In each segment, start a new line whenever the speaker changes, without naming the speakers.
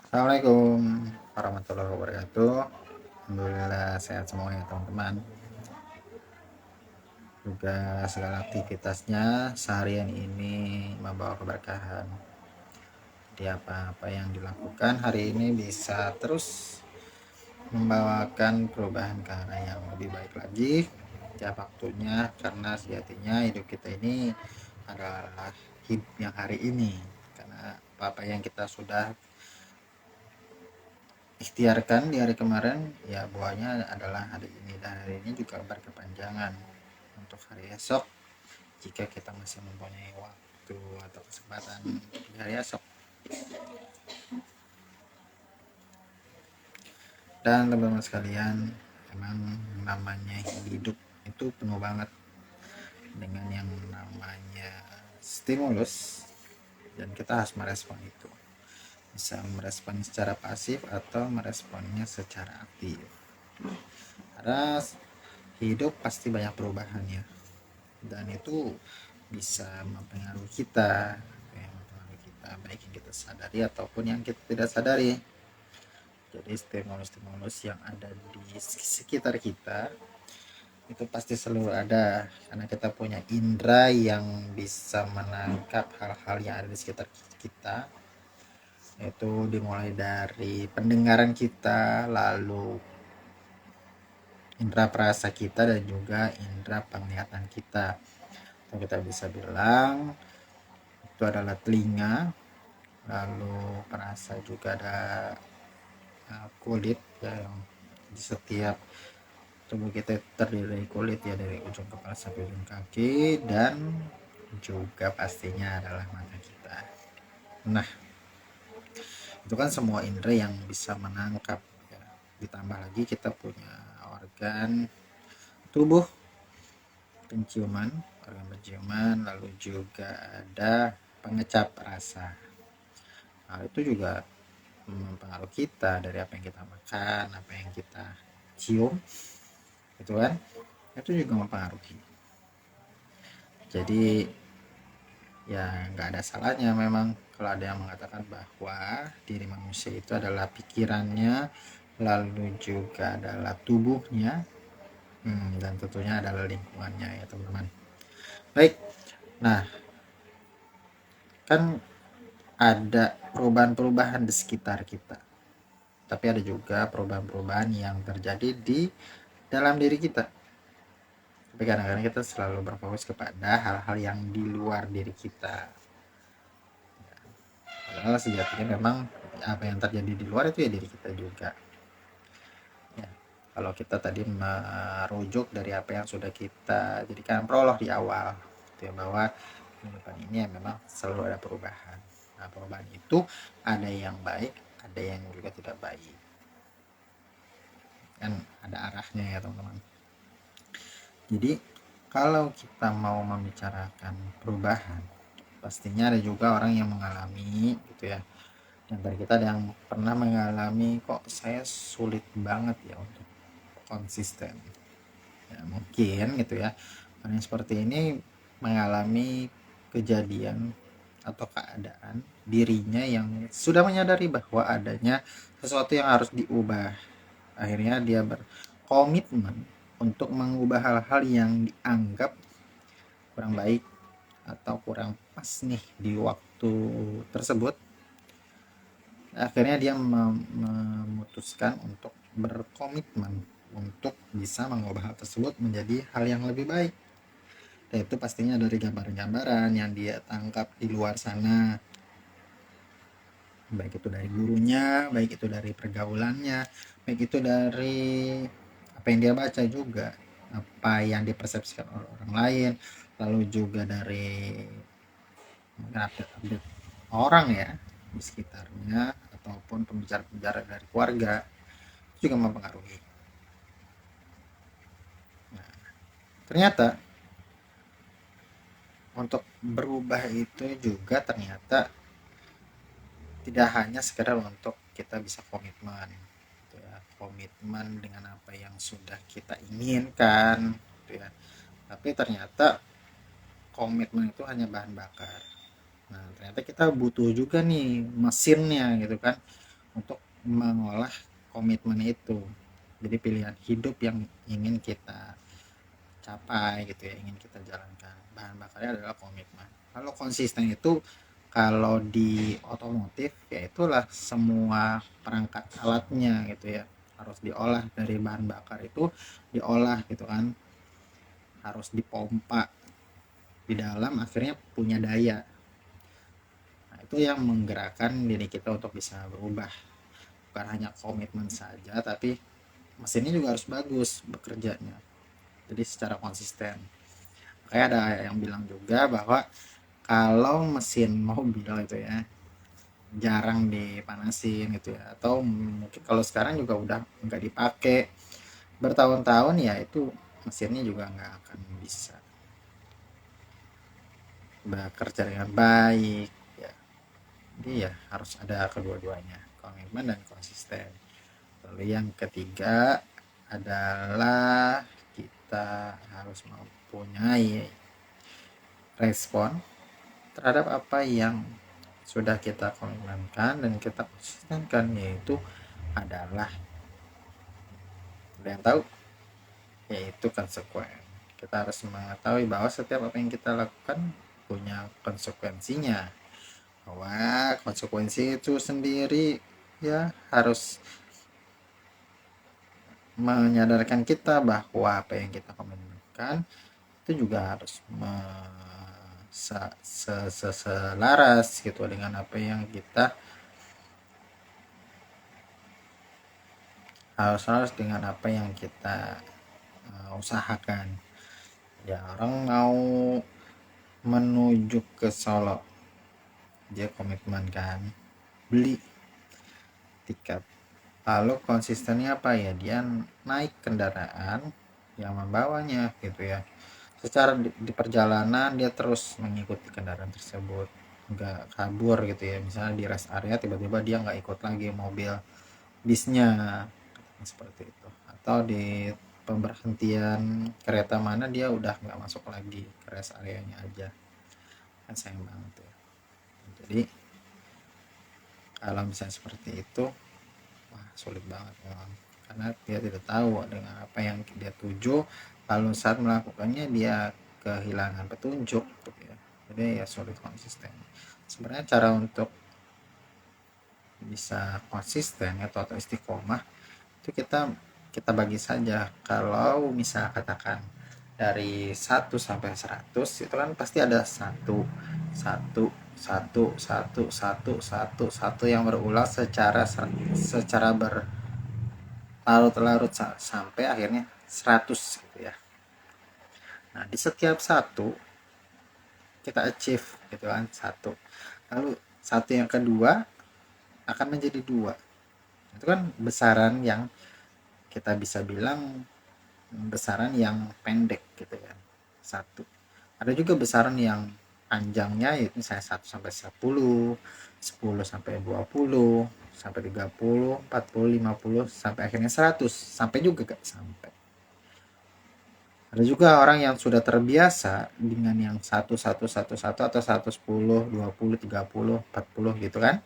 Assalamualaikum warahmatullahi wabarakatuh. Alhamdulillah sehat semuanya teman-teman. Juga segala aktivitasnya seharian ini membawa keberkahan. Jadi apa-apa yang dilakukan hari ini bisa terus membawakan perubahan ke arah yang lebih baik lagi tiap waktunya, karena sejatinya hidup kita ini adalah hidup yang hari ini, karena apa-apa yang kita sudah ikhtiarkan di hari kemarin ya buahnya adalah hari ini, dan hari ini juga berkepanjangan untuk hari esok jika kita masih mempunyai waktu atau kesempatan di hari esok. Dan teman-teman sekalian, emang namanya hidup itu penuh banget dengan yang namanya stimulus, dan kita harus merespon itu, bisa merespon secara pasif atau meresponnya secara aktif, karena hidup pasti banyak perubahan ya, dan itu bisa mempengaruhi kita, baik yang kita sadari ataupun yang kita tidak sadari. Jadi stimulus-stimulus yang ada di sekitar kita itu pasti selalu ada, karena kita punya indera yang bisa menangkap hal-hal yang ada di sekitar kita. Itu dimulai dari pendengaran kita, lalu indera perasa kita, dan juga indera penglihatan kita. Atau kita bisa bilang itu adalah telinga, lalu perasa juga ada kulit ya, yang di setiap tubuh kita terdiri dari kulit ya, dari ujung kepala sampai ujung kaki, dan juga pastinya adalah mata kita. Nah, itu kan semua indera yang bisa menangkap ya. Ditambah lagi kita punya organ tubuh penciuman, organ penciuman, lalu juga ada pengecap rasa. Nah, itu juga mempengaruhi kita dari apa yang kita makan, apa yang kita cium, gitu kan, itu juga mempengaruhi. Jadi ya nggak ada salahnya memang kalau ada yang mengatakan bahwa diri manusia itu adalah pikirannya, lalu juga adalah tubuhnya, dan tentunya adalah lingkungannya ya teman-teman. Baik, nah kan ada perubahan-perubahan di sekitar kita, tapi ada juga perubahan-perubahan yang terjadi di dalam diri kita. Tapi kadang-kadang kita selalu berfokus kepada hal-hal yang di luar diri kita. Padahal sejatinya memang apa yang terjadi di luar itu ya diri kita juga. Ya, kalau kita tadi merujuk dari apa yang sudah kita jadikan prolog di awal, gitu ya, bahwa kehidupan ini ya memang selalu ada perubahan. Nah, perubahan itu ada yang baik, ada yang juga tidak baik. Kan ada arahnya ya teman-teman. Jadi kalau kita mau membicarakan perubahan, pastinya ada juga orang yang mengalami gitu ya. Dan dari kita ada yang pernah mengalami, kok saya sulit banget ya untuk konsisten. Ya, mungkin gitu ya. Orang yang seperti ini mengalami kejadian atau keadaan dirinya yang sudah menyadari bahwa adanya sesuatu yang harus diubah. Akhirnya dia berkomitmen untuk mengubah hal-hal yang dianggap kurang baik atau kurang pas nih di waktu tersebut. Akhirnya dia memutuskan untuk berkomitmen untuk bisa mengubah hal tersebut menjadi hal yang lebih baik. Dan itu pastinya dari gambaran-gambaran yang dia tangkap di luar sana, baik itu dari gurunya, baik itu dari pergaulannya, baik itu dari apa yang dia baca juga, apa yang dipersepsikan oleh orang lain, lalu juga dari update orang ya di sekitarnya, ataupun pembicara-pembicara dari keluarga, itu juga mempengaruhi. Nah, ternyata untuk berubah itu juga ternyata tidak hanya sekedar untuk kita bisa komitmen gitu ya, komitmen dengan apa yang sudah kita inginkan gitu ya, tapi ternyata komitmen itu hanya bahan bakar. Nah ternyata kita butuh juga nih mesinnya gitu kan, untuk mengolah komitmen itu. Jadi pilihan hidup yang ingin kita capai gitu ya, ingin kita jalankan, bahan bakarnya adalah komitmen. Kalau konsisten itu, kalau di otomotif ya itulah semua perangkat alatnya gitu ya, harus diolah dari bahan bakar itu, diolah gitu kan, harus dipompa di dalam, akhirnya punya daya. Nah, itu yang menggerakkan diri kita untuk bisa berubah. Bukan hanya komitmen saja, tapi mesinnya juga harus bagus bekerjanya. Jadi secara konsisten. Kayak ada yang bilang juga bahwa kalau mesin mobil itu ya jarang dipanasin gitu ya, atau mungkin kalau sekarang juga udah nggak dipakai bertahun-tahun, ya itu mesinnya juga nggak akan bisa bekerja dengan baik ya. Jadi ya harus ada kedua-duanya, komitmen dan konsisten. Lalu yang ketiga adalah kita harus mempunyai respon terhadap apa yang sudah kita komitmenkan dan kita konsistenkan, yaitu adalah, ada yang tahu, yaitu konsekuensi. Kita harus mengetahui bahwa setiap apa yang kita lakukan punya konsekuensinya, bahwa konsekuensi itu sendiri ya harus menyadarkan kita bahwa apa yang kita komitmenkan itu juga harus selaras gitu dengan apa yang kita harus selaras dengan apa yang kita usahakan. Ya, orang mau menuju ke Solo, dia komitmen kan beli tiket, lalu konsistennya apa ya, dia naik kendaraan yang membawanya gitu ya, secara di perjalanan dia terus mengikuti kendaraan tersebut, nggak kabur gitu ya. Misalnya di rest area tiba-tiba dia nggak ikut lagi mobil bisnya seperti itu, atau di pemberhentian kereta mana dia udah nggak masuk lagi ke rest areanya aja, kan sayang banget ya. Jadi kalau misalnya seperti itu, wah sulit banget memang, karena dia tidak tahu dengan apa yang dia tuju, lalu saat melakukannya dia kehilangan petunjuk gitu ya. Jadi ya sulit konsisten. Sebenarnya cara untuk bisa konsisten atau istiqomah itu kita bagi saja. Kalau misal katakan dari 1 sampai 100 itu kan pasti ada satu satu satu satu satu satu satu yang berulang secara berlarut-larut sampai akhirnya 100 gitu ya. Nah, di setiap satu kita achieve gitu kan, satu, lalu satu yang kedua akan menjadi dua. Itu kan besaran yang kita bisa bilang besaran yang pendek gitu ya, satu. Ada juga besaran yang panjangnya, yaitu misalnya 1 sampai 10, 10 sampai 20, sampai 30, 40, 50, sampai akhirnya 100, sampai juga gak sampai. Ada juga orang yang sudah terbiasa dengan yang 1 1 1 1 atau 110, 20, 30, 40 gitu kan.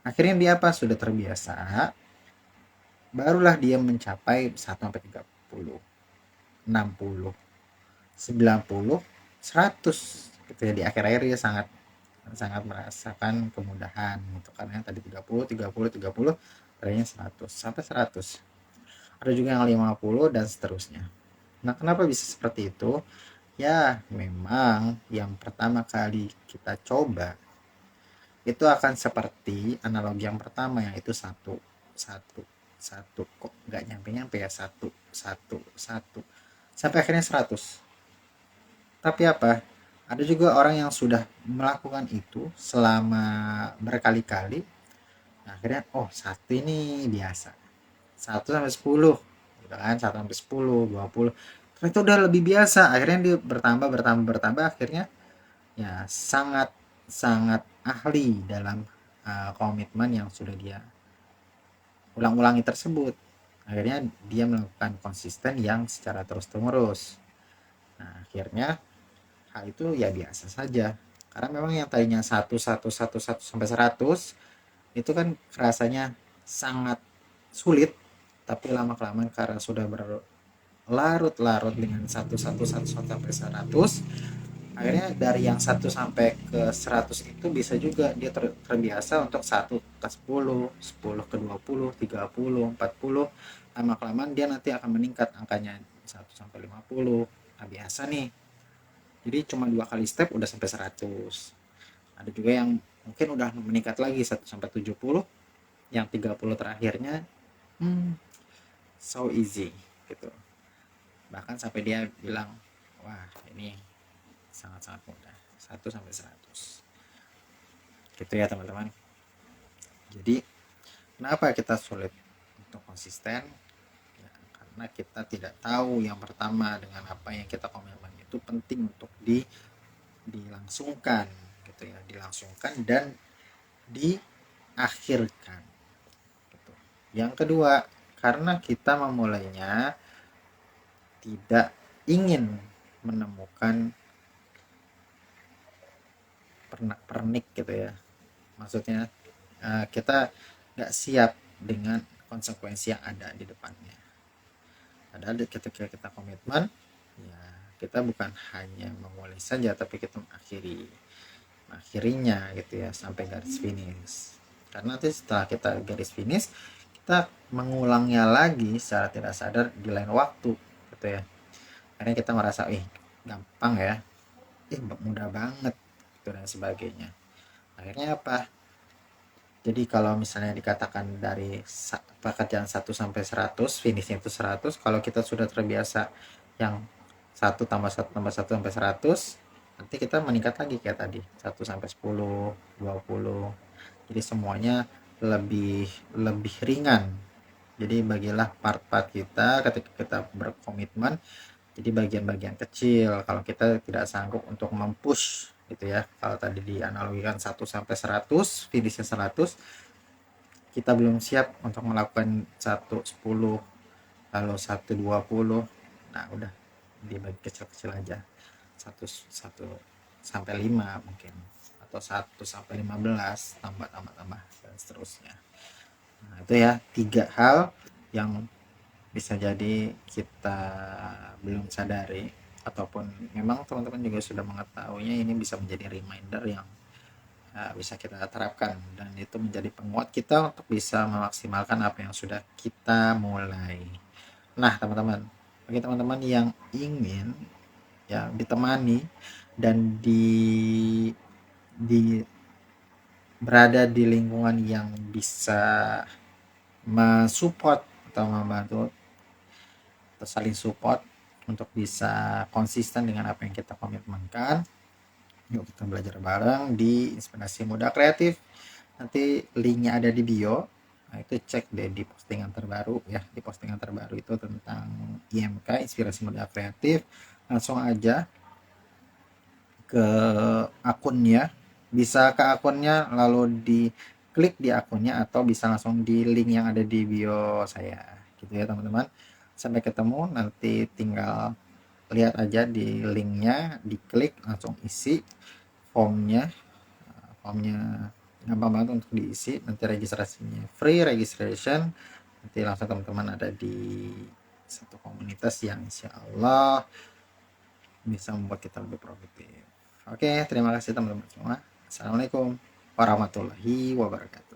Akhirnya dia apa? Sudah terbiasa, barulah dia mencapai 1 sampai 30, 60, 90, 100 gitu ya. Di akhir-akhir dia sangat sangat merasakan kemudahan gitu, karena yang tadi 30 tadinya 100 sampai 100. Ada juga yang 50 dan seterusnya. Nah, kenapa bisa seperti itu? Ya, memang yang pertama kali kita coba itu akan seperti analogi yang pertama, yaitu satu satu satu, kok nggak nyampe ya, satu satu satu sampai akhirnya 100. Tapi apa, ada juga orang yang sudah melakukan itu selama berkali-kali. Nah, akhirnya oh satu ini biasa, 1 sampai 10 gitu kan, 1 sampai 10, 20, itu udah lebih biasa. Akhirnya dia bertambah, akhirnya ya sangat sangat ahli dalam komitmen yang sudah dia ulang-ulangi tersebut. Akhirnya dia melakukan konsisten yang secara terus-menerus. Nah, akhirnya hal itu ya biasa saja. Karena memang yang tadinya 1 1 1 1 sampai 100 itu kan rasanya sangat sulit, tapi lama-kelamaan karena sudah berlarut-larut dengan satu sampai 100, akhirnya dari yang 1 sampai ke 100 itu bisa juga dia terbiasa untuk 1 ke 10, 10 ke 20, 30, 40. Lama-kelamaan dia nanti akan meningkat angkanya 1 sampai 50. Nah, biasa nih. Jadi cuma 2 kali step udah sampai 100. Ada juga yang mungkin udah meningkat lagi 1 sampai 70, yang 30 terakhirnya so easy gitu. Bahkan sampai dia bilang, wah ini sangat-sangat mudah, 1 sampai 100 gitu ya teman-teman. Jadi kenapa kita sulit untuk konsisten ya, karena kita tidak tahu yang pertama dengan apa yang kita komitmen itu penting untuk dilangsungkan gitu ya, dilangsungkan dan diakhirkan gitu. Yang kedua, karena kita memulainya tidak ingin menemukan pernak-pernik gitu ya, maksudnya kita nggak siap dengan konsekuensi yang ada di depannya. Padahal ketika kita komitmen, ya kita bukan hanya memulai saja, tapi kita mengakhirinya gitu ya sampai garis finish. Karena nanti setelah kita garis finish, kita mengulangnya lagi secara tidak sadar di lain waktu gitu ya. Karena kita merasa, gampang ya, mudah banget gitu dan sebagainya. Akhirnya apa? Jadi kalau misalnya dikatakan dari pekerjaan 1 sampai 100, finishnya itu 100, kalau kita sudah terbiasa yang 1 tambah 1 tambah 1 sampai 100, nanti kita meningkat lagi kayak tadi, 1 sampai 10, 20. Jadi semuanya lebih lebih ringan. Jadi bagilah part-part kita ketika kita berkomitmen jadi bagian-bagian kecil. Kalau kita tidak sanggup untuk mempush gitu ya, kalau tadi dianalogikan 1 sampai 100, finishnya 100, kita belum siap untuk melakukan 1 10, lalu 1 20. Nah udah dibagi kecil-kecil aja, 1 sampai 5 mungkin, atau 1 sampai 15, tambah dan seterusnya. Nah itu ya 3 hal yang bisa jadi kita belum sadari, ataupun memang teman-teman juga sudah mengetahuinya. Ini bisa menjadi reminder yang bisa kita terapkan, dan itu menjadi penguat kita untuk bisa memaksimalkan apa yang sudah kita mulai. Nah teman-teman, bagi teman-teman yang ingin ya ditemani dan di berada di lingkungan yang bisa mensupport atau membantu atau saling support untuk bisa konsisten dengan apa yang kita komitmenkan, yuk kita belajar bareng di Inspirasi Muda Kreatif. Nanti linknya ada di bio. Nah itu cek deh di postingan terbaru ya. Di postingan terbaru itu tentang IMK, Inspirasi Muda Kreatif. Langsung aja ke akunnya. Bisa ke akunnya lalu diklik di akunnya, atau bisa langsung di link yang ada di bio saya. Gitu ya teman-teman. Sampai ketemu, nanti tinggal lihat aja di linknya, diklik langsung isi formnya. Formnya gampang banget untuk diisi, nanti registrasinya free registration, nanti langsung teman-teman ada di satu komunitas yang insya Allah bisa membuat kita lebih produktif. Oke, terima kasih teman-teman semua. Assalamualaikum warahmatullahi wabarakatuh.